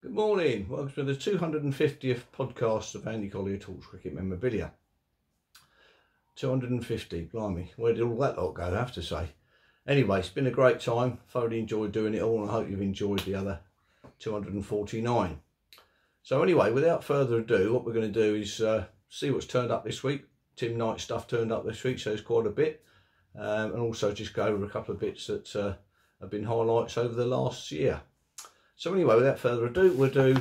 Good morning, welcome to the 250th podcast of Andy Collier-talks cricket memorabilia. 250, blimey, where did all that lot go, I have to say. Anyway, it's been a great time, thoroughly enjoyed doing it all, and I hope you've enjoyed the other 249. So anyway, without further ado, what we're going to do is see what's turned up this week. Tim Knight's stuff turned up this week, so there's quite a bit. And also just go over a couple of bits that have been highlights over the last year. So anyway, without further ado, we'll do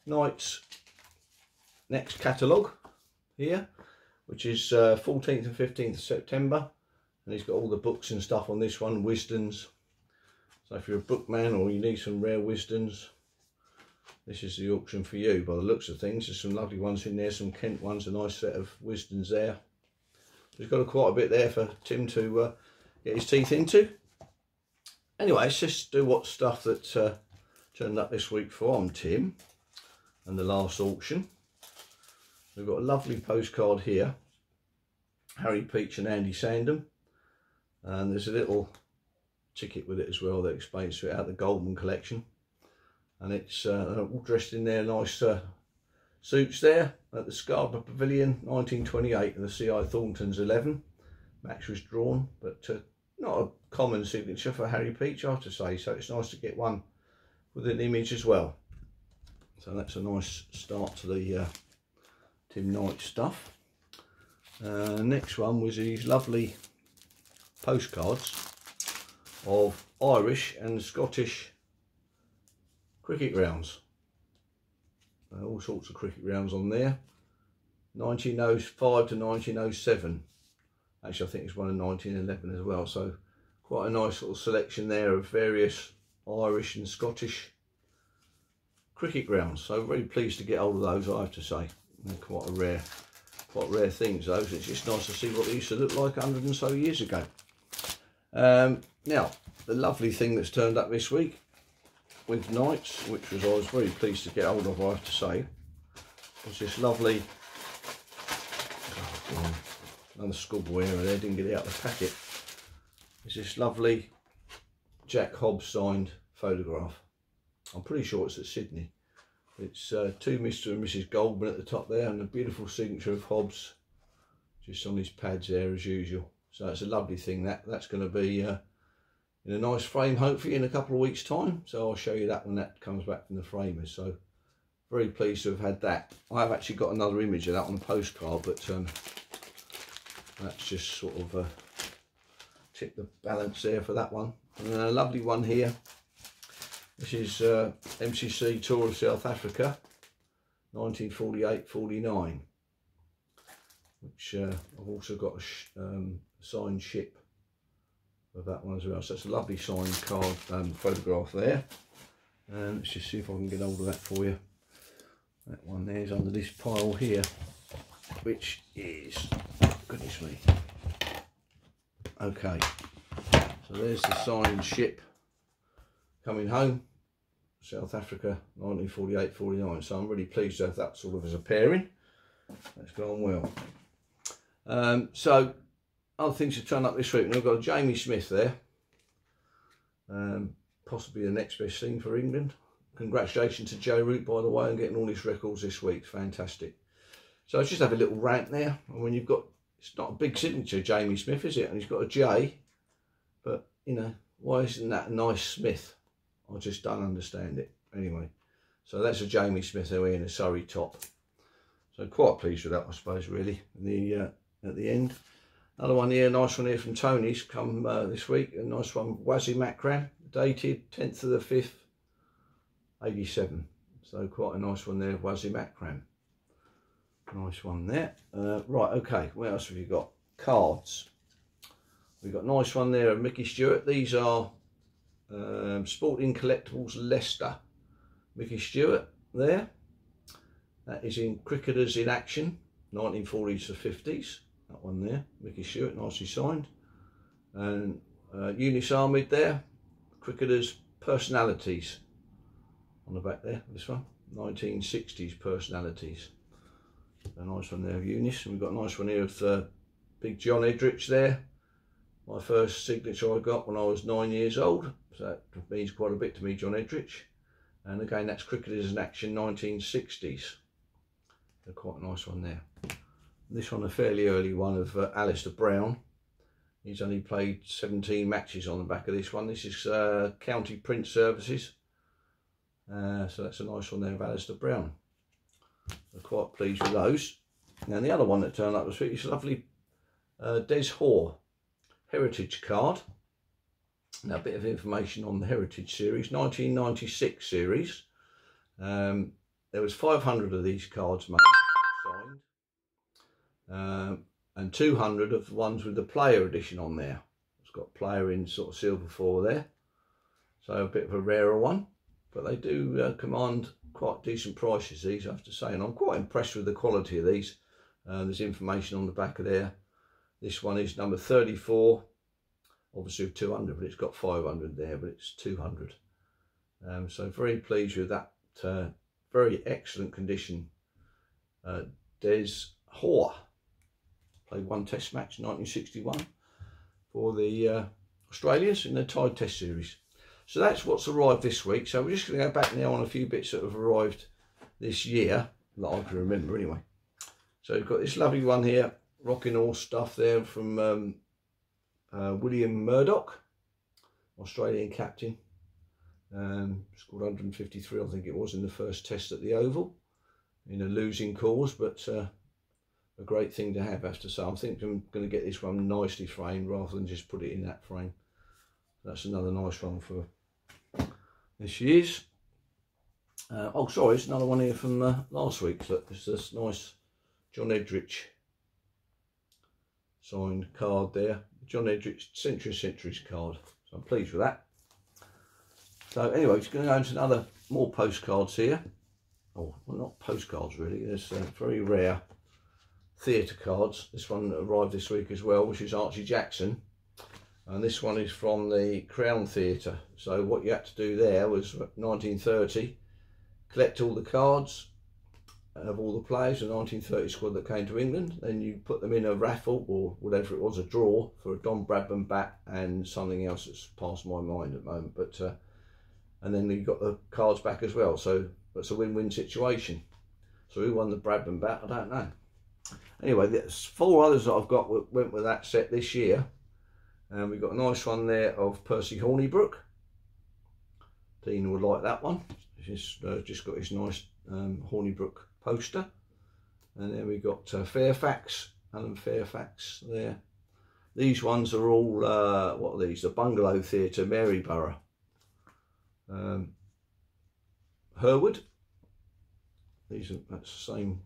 Knight's next catalogue here, which is 14th and 15th of September. And he's got all the books and stuff on this one, Wisdons. So if you're a bookman or you need some rare Wisdons, this is the auction for you by the looks of things. There's some lovely ones in there, some Kent ones, a nice set of Wisdons there. He's got quite a bit there for Tim to get his teeth into. Anyway, let's just do what stuff that turned up this week from Tim and the last auction. We've got a lovely postcard here, Harry Peach and Andy Sandham, and there's a little ticket with it as well that explains to it out the Goldman collection, and it's all dressed in their nice suits there at the Scarborough Pavilion 1928 of the C.I. Thornton's 11. Match was drawn, but not a common signature for Harry Peach, I have to say, so it's nice to get one with an image as well. So that's a nice start to the Tim Knight stuff. Next one was these lovely postcards of Irish and Scottish cricket grounds. All sorts of cricket grounds on there. 1905 to 1907. Actually, I think it's one in 1911 as well. So quite a nice little selection there of various Irish and Scottish cricket grounds. So very pleased to get hold of those, I have to say. They're quite rare things, those. It's just nice to see what they used to look like 100 and so years ago. Now, the lovely thing that's turned up this week with Knights, which I was very pleased to get hold of, I have to say, was this lovely, another schoolboy error there, didn't get it out of the packet. It's this lovely Jack Hobbs signed photograph. I'm pretty sure it's at Sydney. It's to Mr. and Mrs. Goldman at the top there, and a beautiful signature of Hobbs just on his pads there as usual. So it's a lovely thing. That's going to be in a nice frame, hopefully in a couple of weeks' time. So I'll show you that when that comes back from the framers. So very pleased to have had that. I have actually got another image of that on a postcard, but that's just sort of tipped the balance there for that one. And a lovely one here. This is MCC Tour of South Africa, 1948-49, which I've also got a signed ship of that one as well. So it's a lovely signed card photograph there. And let's just see if I can get hold of that for you. That one there is under this pile here, which is, goodness me. Okay, so there's the signed ship coming home, South Africa 1948-49. So I'm really pleased to have that sort of as a pairing. That's gone well. So other things to turn up this week. We've got a Jamie Smith there, possibly the next best thing for England. Congratulations to Joe Root, by the way, on getting all his records this week. Fantastic. So I just have a little rant there. And when you've got, it's not a big signature, Jamie Smith, is it? And he's got a J, but you know, why isn't that a nice Smith? I just don't understand it. Anyway, so that's a Jamie Smith there in a Surrey top. So quite pleased with that, I suppose, really. At the end, another one here, nice one here from Tony's come this week. A nice one, Wazzy Makran, dated 10th of the 5th, 87. So quite a nice one there, Wazzy Makran. Nice one there. Right, okay, what else have you got? Cards. We've got a nice one there of Mickey Stewart. These are Sporting Collectibles Leicester. Mickey Stewart there. That is in Cricketers in Action, 1940s to 50s. That one there, Mickey Stewart, nicely signed. And Eunice Ahmed there, Cricketers Personalities on the back there, this one, 1960s Personalities. A nice one there of Eunice. And we've got a nice one here of Big John Edrich there. My first signature I got when I was 9 years old. So that means quite a bit to me, John Edrich. And again, that's Cricketers in Action 1960s. So quite a nice one there. This one, a fairly early one of Alistair Brown. He's only played 17 matches on the back of this one. This is County Print Services. So that's a nice one there of Alistair Brown. I'm quite pleased with those. Now the other one that turned up was this lovely Des Hoare Heritage card. Now a bit of information on the Heritage series, 1996 series. There was 500 of these cards made, signed, and 200 of the ones with the player edition on there. It's got player in sort of silver 4 there, so a bit of a rarer one, but they do command quite decent prices, these, I have to say, and I'm quite impressed with the quality of these. There's information on the back of there. This one is number 34, obviously 200, but it's got 500 there, but it's 200. So very pleased with that. Very excellent condition. Des Hoare played 1 test match 1961 for the Australians in the Tide Test Series. So that's what's arrived this week. So we're just going to go back now on a few bits that have arrived this year that I can remember anyway. So we've got this lovely one here, rocking all stuff there from William Murdoch, Australian captain. Scored 153, I think it was, in the first test at the Oval, in a losing cause, but a great thing to have to say. I think I'm going to get this one nicely framed rather than just put it in that frame. That's another nice one for this year's. Oh, sorry, it's another one here from last week. Look, it's this nice John Edrich signed card there. John Edrich Centuries card. So I'm pleased with that. So anyway, just going to go into more postcards here. Oh, well, not postcards really. There's very rare theatre cards. This one arrived this week as well, which is Archie Jackson. And this one is from the Crown Theatre. So what you had to do there was 1930, collect all the cards of all the players, the 1930 squad that came to England. Then you put them in a raffle or whatever it was, a draw for a Don Bradman bat and something else that's passed my mind at the moment. But and then you got the cards back as well, so that's a win-win situation. So who won the Bradman bat, I don't know. Anyway, there's 4 others that I've got went with that set this year, and we've got a nice one there of Percy Hornibrook. Dean would like that one. He's just got his nice Hornibrook poster. And then we've got Fairfax, Alan Fairfax there. These ones are all what are these? The Bungalow Theatre, Maryborough. Herwood, that's the same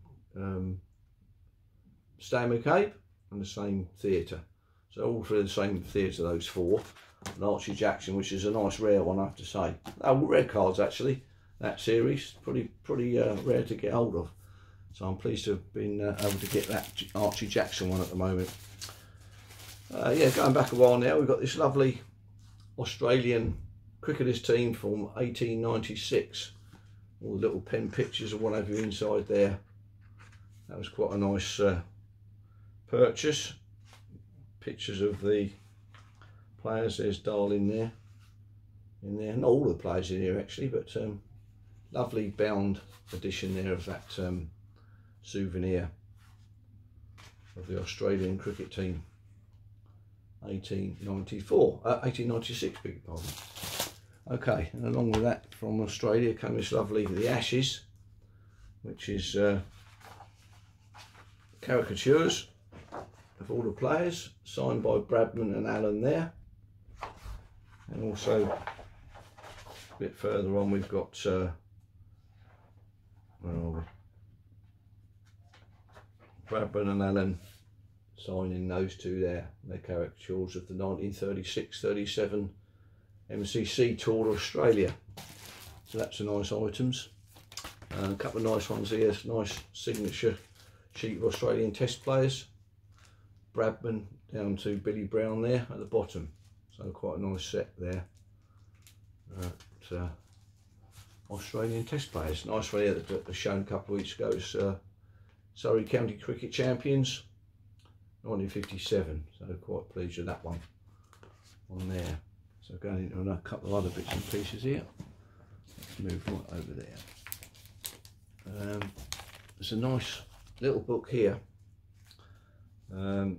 Stan McCabe and the same theatre, so all through the same theatre, those 4. And Archie Jackson, which is a nice rare one, I have to say. Oh, rare cards actually, that series, pretty rare to get hold of, so I'm pleased to have been able to get that Archie Jackson one at the moment. Yeah, going back a while now, we've got this lovely Australian cricketers team from 1896. All the little pen pictures of what have you inside there. That was quite a nice purchase. Pictures of the players. There's Darling there. In there, not all the players in here actually, but lovely bound edition there of that souvenir of the Australian cricket team. 1896, beg your pardon. Okay, and along with that from Australia came this lovely The Ashes, which is caricatures of all the players, signed by Bradman and Allen there. And also a bit further on we've got where are we? Bradman and Allen signing those 2 there. They're caricatures of the 1936-37 MCC Tour Australia. So that's a nice items. A couple of nice ones here. Nice signature sheet of Australian Test players. Bradman down to Billy Brown there at the bottom. So quite a nice set there. Australian Test players. Nice one here that was shown a couple of weeks ago. It's Surrey County Cricket Champions 1957. So quite pleased with that one on there. So going into a couple of other bits and pieces here. Let's move right over there. There's a nice little book here. All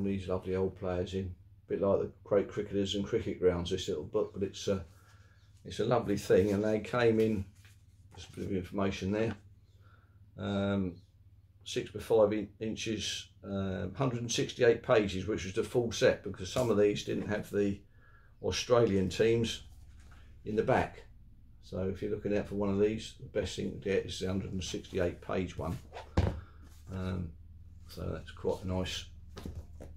these lovely old players in, a bit like the Great Cricketers and Cricket Grounds, this little book, but it's a lovely thing, and they came in, just a bit of information there, 6 by 5 inches, 168 pages, which was the full set, because some of these didn't have the Australian teams in the back. So if you're looking out for one of these, the best thing to get is the 168 page one. So that's quite a nice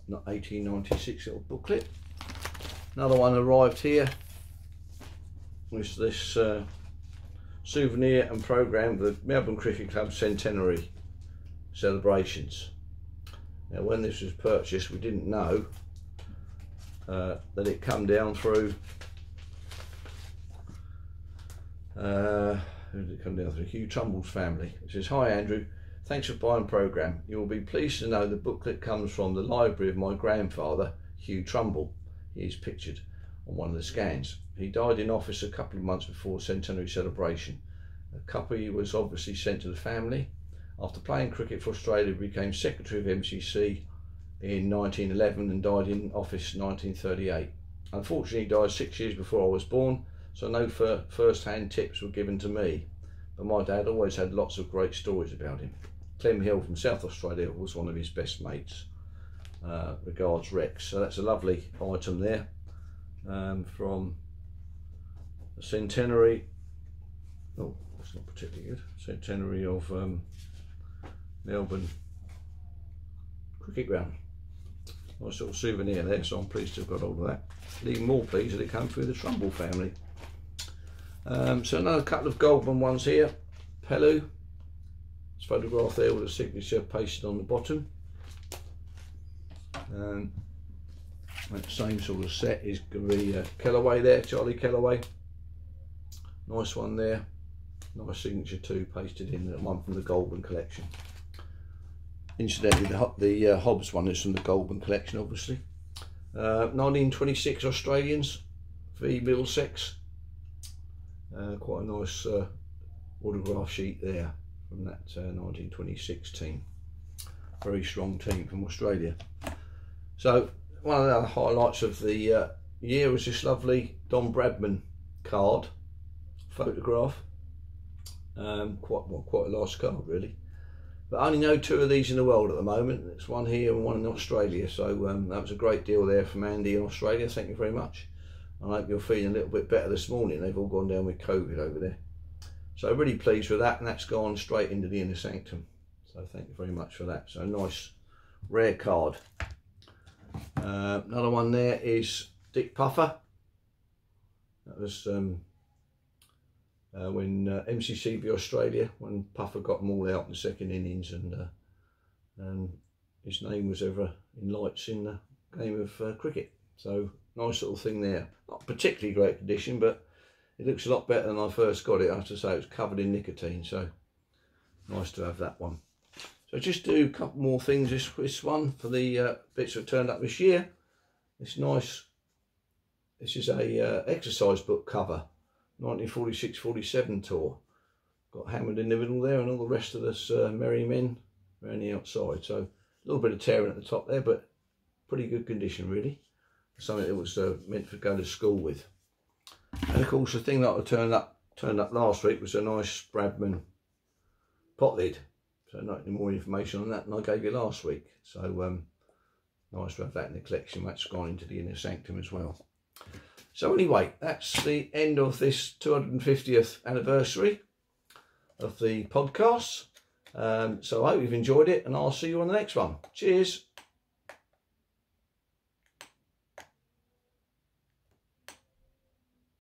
1896 little booklet. Another one arrived here was this souvenir and programme of the Melbourne Cricket Club centenary celebrations. Now when this was purchased, we didn't know that it come down through who did it come down through? Hugh Trumbull's family. It says, "Hi Andrew, thanks for buying the programme. You will be pleased to know the booklet comes from the library of my grandfather, Hugh Trumbull." He is pictured on one of the scans. He died in office a couple of months before the centenary celebration. A copy was obviously sent to the family. After playing cricket for Australia, he became secretary of MCC in 1911 and died in office 1938. Unfortunately, he died 6 years before I was born, so no first-hand tips were given to me, but my dad always had lots of great stories about him. Clem Hill from South Australia was one of his best mates. Regards, Rex. So that's a lovely item there, from the centenary. Oh, that's not particularly good. Centenary of Melbourne Cricket Ground. Nice little souvenir there, so I'm pleased to have got hold of that. Even more pleased that it came through the Trumbull family. So another couple of Goldman ones here. Pellew. It's photographed there with a signature pasted on the bottom. That same sort of set is going to be Kellaway there, Charlie Kellaway. Nice one there. Nice signature too, pasted in, that one from the Goldman collection. Incidentally, the Hobbs one is from the Goldman collection, obviously. 1926 Australians v Middlesex. Quite a nice autograph sheet there from that 1926 team. Very strong team from Australia. So one of the other highlights of the year was this lovely Don Bradman card photograph. Quite a nice card really. But I only know 2 of these in the world at the moment. It's one here and one in Australia. So that was a great deal there from Andy in Australia. Thank you very much. I hope you're feeling a little bit better this morning. They've all gone down with COVID over there. So really pleased with that, and that's gone straight into the inner sanctum. So thank you very much for that. So nice, rare card. Another one there is Dick Puffer. That was when MCC v Australia, when Puffer got them all out in the second innings, and his name was ever in lights in the game of cricket. So nice little thing there. Not particularly great condition, but it looks a lot better than I first got it. I have to say, it was covered in nicotine, so nice to have that one. So just do a couple more things this one for the bits that turned up this year. It's nice. This is a exercise book cover, 1946-47 tour. Got Hammond in the middle there, and all the rest of us merry men around the outside. So a little bit of tearing at the top there, but pretty good condition really. Something that was meant for going to school with. And of course the thing that I turned up last week was a nice Bradman pot lid. So not any more information on that than I gave you last week. So nice to have that in the collection. That's gone into the inner sanctum as well. So anyway, that's the end of this 250th anniversary of the podcast. So I hope you've enjoyed it, and I'll see you on the next one. Cheers.